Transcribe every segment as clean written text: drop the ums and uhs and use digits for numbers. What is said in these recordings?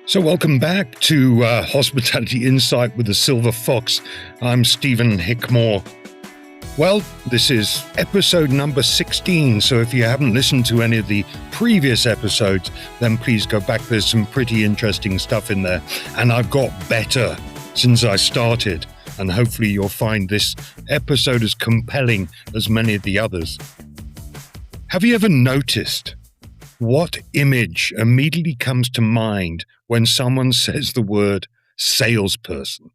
So welcome back to Hospitality Insight with the Silver Fox. I'm Stephen Hickmore. Well, this is episode number 16, so if you haven't listened to any of the previous episodes, then please go back. There's some pretty interesting stuff in there, and I've got better since I started, and hopefully you'll find this episode as compelling as many of the others. Have you ever noticed what image immediately comes to mind when someone says the word salesperson?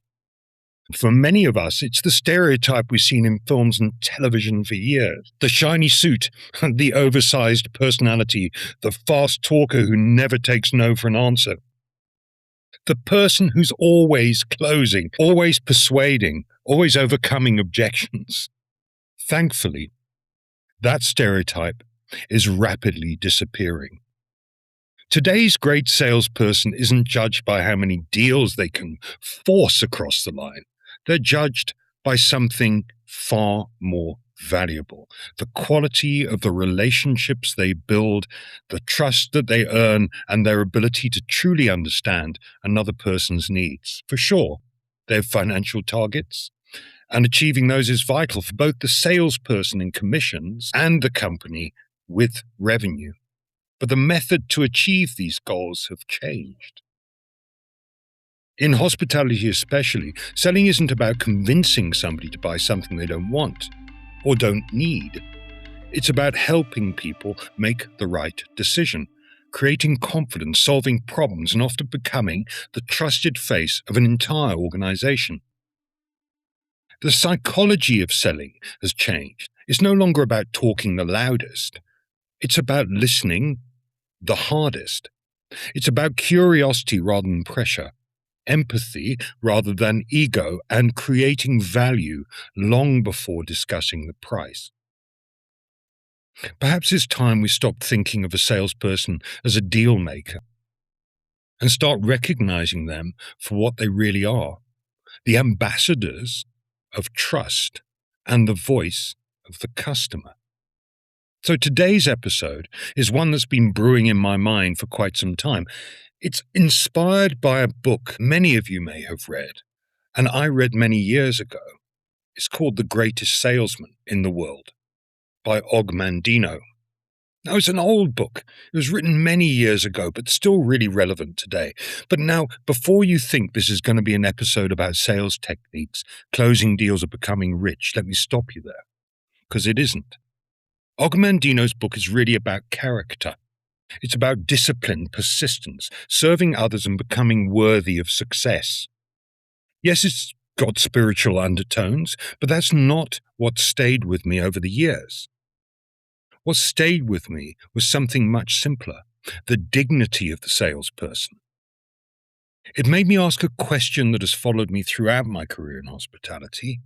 For many of us, it's the stereotype we've seen in films and television for years. The shiny suit, the oversized personality, the fast talker who never takes no for an answer. The person who's always closing, always persuading, always overcoming objections. Thankfully, that stereotype is rapidly disappearing. Today's great salesperson isn't judged by how many deals they can force across the line. They're judged by something far more valuable: the quality of the relationships they build, the trust that they earn, and their ability to truly understand another person's needs. For sure, they have financial targets, and achieving those is vital for both the salesperson in commissions and the company with revenue. But the method to achieve these goals have changed. In hospitality especially, selling isn't about convincing somebody to buy something they don't want or don't need. It's about helping people make the right decision, creating confidence, solving problems, and often becoming the trusted face of an entire organization. The psychology of selling has changed. It's no longer about talking the loudest. It's about listening the hardest. It's about curiosity rather than pressure, empathy rather than ego, and creating value long before discussing the price. Perhaps it's time we stop thinking of a salesperson as a deal maker and start recognizing them for what they really are: the ambassadors of trust and the voice of the customer. So today's episode is one that's been brewing in my mind for quite some time. It's inspired by a book many of you may have read, and I read many years ago. It's called The Greatest Salesman in the World by Og Mandino. Now, it's an old book. It was written many years ago, but still really relevant today. But now, before you think this is going to be an episode about sales techniques, closing deals, or becoming rich, let me stop you there, because it isn't. Og Mandino's book is really about character. It's about discipline, persistence, serving others, and becoming worthy of success. Yes, it's got spiritual undertones, but that's not what stayed with me over the years. What stayed with me was something much simpler: the dignity of the salesperson. It made me ask a question that has followed me throughout my career in hospitality.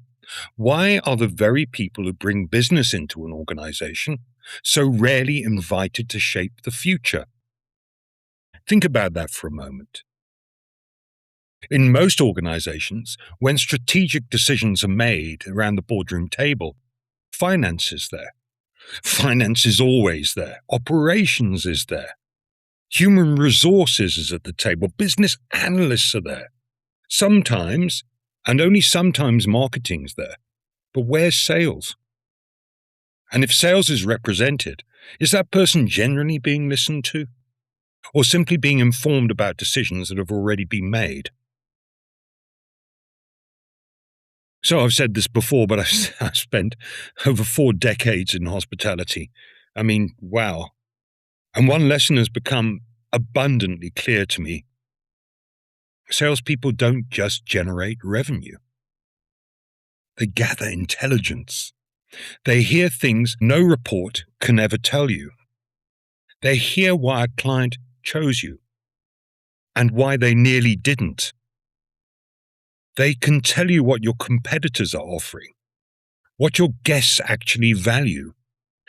Why are the very people who bring business into an organization so rarely invited to shape the future? Think about that for a moment. In most organizations, when strategic decisions are made around the boardroom table, finance is there. Finance is always there. Operations is there. Human resources is at the table. Business analysts are there. Sometimes, and only sometimes, marketing's there. But where's sales? And if sales is represented, is that person generally being listened to? Or simply being informed about decisions that have already been made? So I've said this before, but I've spent over 4 decades in hospitality. I mean, wow. And one lesson has become abundantly clear to me. Salespeople don't just generate revenue. They gather intelligence. They hear things no report can ever tell you. They hear why a client chose you and why they nearly didn't. They can tell you what your competitors are offering, what your guests actually value.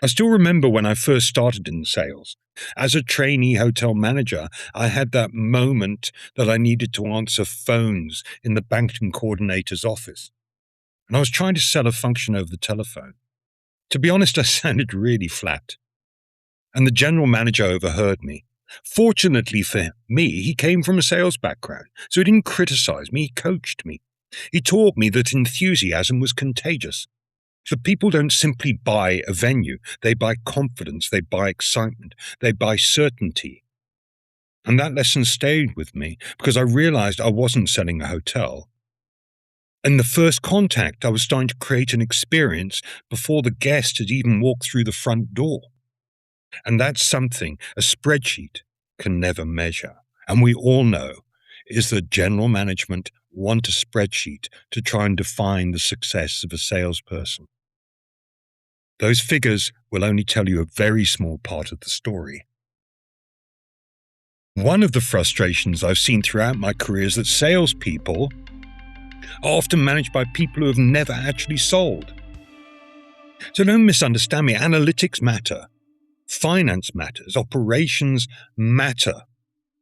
I still remember when I first started in sales. As a trainee hotel manager, I had that moment that I needed to answer phones in the banking coordinator's office. And I was trying to sell a function over the telephone. To be honest, I sounded really flat. And the general manager overheard me. Fortunately for me, he came from a sales background, so he didn't criticize me, he coached me. He taught me that enthusiasm was contagious. So people don't simply buy a venue, they buy confidence, they buy excitement, they buy certainty. And that lesson stayed with me because I realized I wasn't selling a hotel. In the first contact, I was starting to create an experience before the guest had even walked through the front door. And that's something a spreadsheet can never measure. And we all know is that general management want a spreadsheet to try and define the success of a salesperson. Those figures will only tell you a very small part of the story. One of the frustrations I've seen throughout my career is that salespeople are often managed by people who have never actually sold. So don't misunderstand me, analytics matter. Finance matters, operations matter.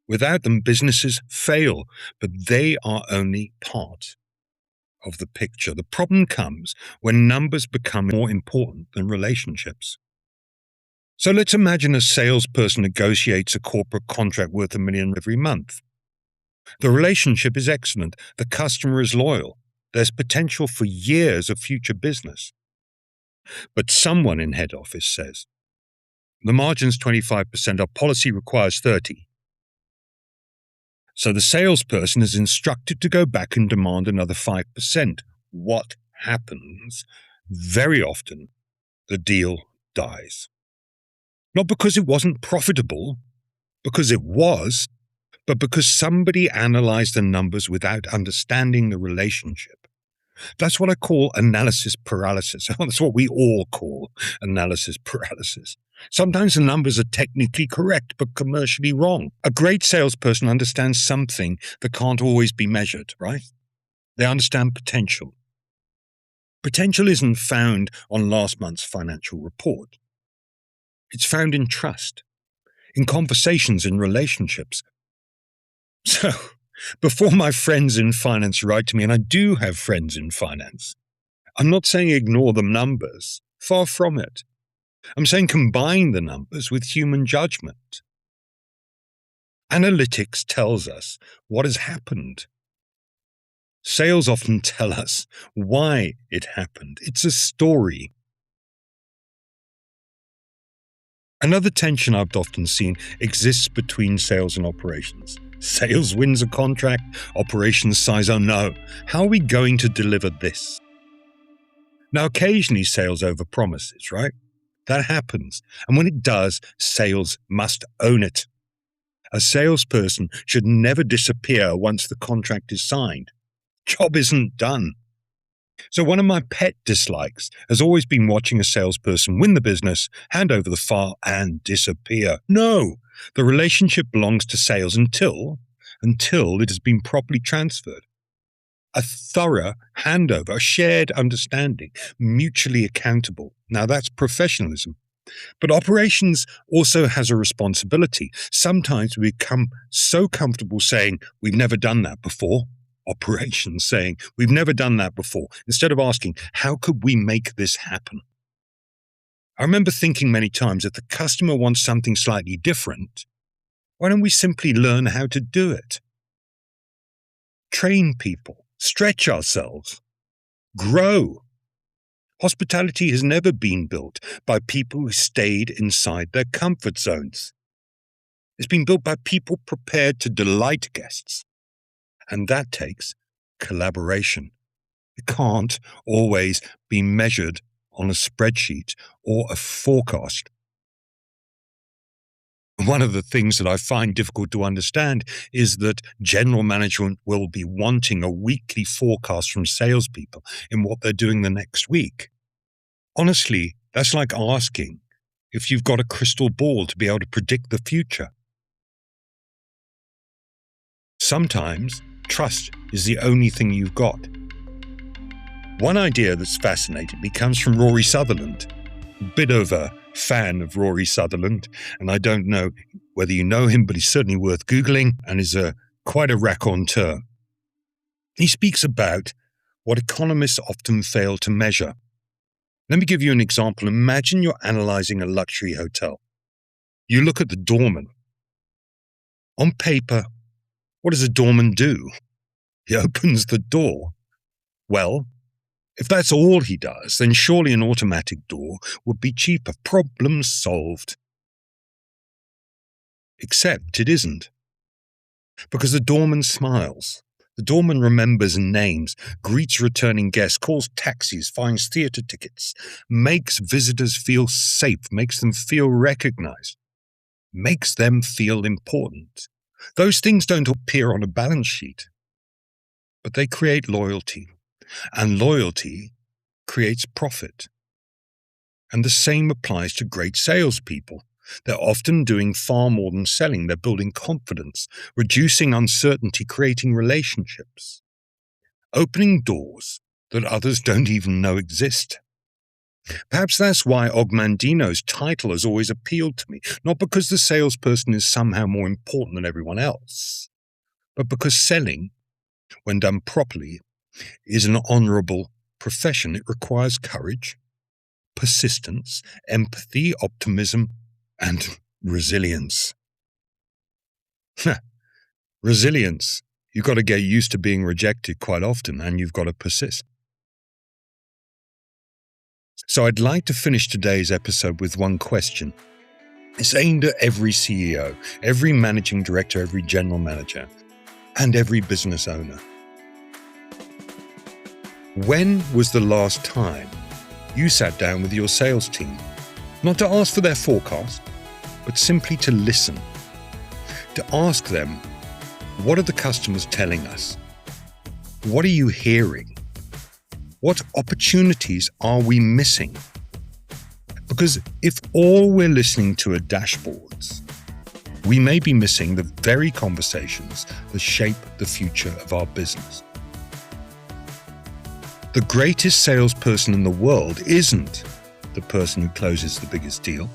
Without them, businesses fail, but they are only part of the picture. The problem comes when numbers become more important than relationships. So let's imagine a salesperson negotiates a corporate contract worth $1 million every month. The relationship is excellent. The customer is loyal. There's potential for years of future business. But someone in head office says, the margin's 25%, our policy requires 30%. So the salesperson is instructed to go back and demand another 5%. What happens? Very often, the deal dies. Not because it wasn't profitable, because it was, but because somebody analyzed the numbers without understanding the relationship. That's what I call analysis paralysis. That's what we all call analysis paralysis. Sometimes the numbers are technically correct, but commercially wrong. A great salesperson understands something that can't always be measured, right? They understand potential. Potential isn't found on last month's financial report. It's found in trust, in conversations, in relationships. So, before my friends in finance write to me, and I do have friends in finance, I'm not saying ignore the numbers. Far from it. I'm saying combine the numbers with human judgment. Analytics tells us what has happened. Sales often tell us why it happened. It's a story. Another tension I've often seen exists between sales and operations. Sales wins a contract, operations sighs, oh no, how are we going to deliver this? Now, occasionally sales overpromises, right? That happens. And when it does, sales must own it. A salesperson should never disappear once the contract is signed. Job isn't done. So one of my pet dislikes has always been watching a salesperson win the business, hand over the file, and disappear. No, the relationship belongs to sales until it has been properly transferred. A thorough handover, a shared understanding, mutually accountable. Now that's professionalism. But operations also has a responsibility. Sometimes we become so comfortable saying, we've never done that before. Operations saying, we've never done that before, instead of asking, how could we make this happen? I remember thinking many times, if the customer wants something slightly different, why don't we simply learn how to do it? Train people, stretch ourselves, grow. Hospitality has never been built by people who stayed inside their comfort zones. It's been built by people prepared to delight guests. And that takes collaboration. It can't always be measured on a spreadsheet or a forecast. One of the things that I find difficult to understand is that general management will be wanting a weekly forecast from salespeople in what they're doing the next week. Honestly, that's like asking if you've got a crystal ball to be able to predict the future. Sometimes trust is the only thing you've got. One idea that's fascinated me comes from Rory Sutherland. A bit of a fan of Rory Sutherland, and I don't know whether you know him, but he's certainly worth Googling and is quite a raconteur. He speaks about what economists often fail to measure. Let me give you an example. Imagine you're analyzing a luxury hotel. You look at the doorman. On paper, what does a doorman do? He opens the door. Well, if that's all he does, then surely an automatic door would be cheaper. Problem solved. Except it isn't. Because the doorman smiles. The doorman remembers names, greets returning guests, calls taxis, finds theatre tickets, makes visitors feel safe, makes them feel recognized, makes them feel important. Those things don't appear on a balance sheet, but they create loyalty, and loyalty creates profit. And the same applies to great salespeople. They're often doing far more than selling. They're building confidence, reducing uncertainty, creating relationships, opening doors that others don't even know exist. Perhaps that's why Ogmandino's title has always appealed to me, not because the salesperson is somehow more important than everyone else, but because selling, when done properly, is an honorable profession. It requires courage, persistence, empathy, optimism, and resilience. Resilience. You've got to get used to being rejected quite often, and you've got to persist. So I'd like to finish today's episode with one question. It's aimed at every CEO, every managing director, every general manager, and every business owner. When was the last time you sat down with your sales team, not to ask for their forecast, but simply to listen, to ask them, what are the customers telling us? What are you hearing? What opportunities are we missing? Because if all we're listening to are dashboards, we may be missing the very conversations that shape the future of our business. The greatest salesperson in the world isn't the person who closes the biggest deal.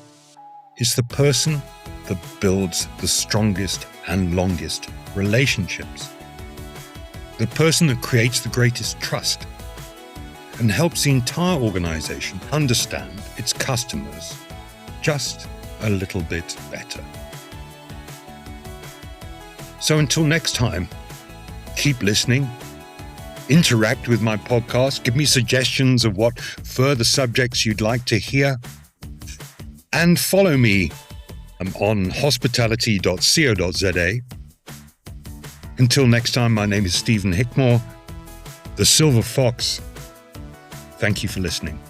It's the person that builds the strongest and longest relationships. The person that creates the greatest trust and helps the entire organization understand its customers just a little bit better. So until next time, keep listening, interact with my podcast, give me suggestions of what further subjects you'd like to hear, and follow me on hospitality.co.za. Until next time, my name is Stephen Hickmore, the Silver Fox. Thank you for listening.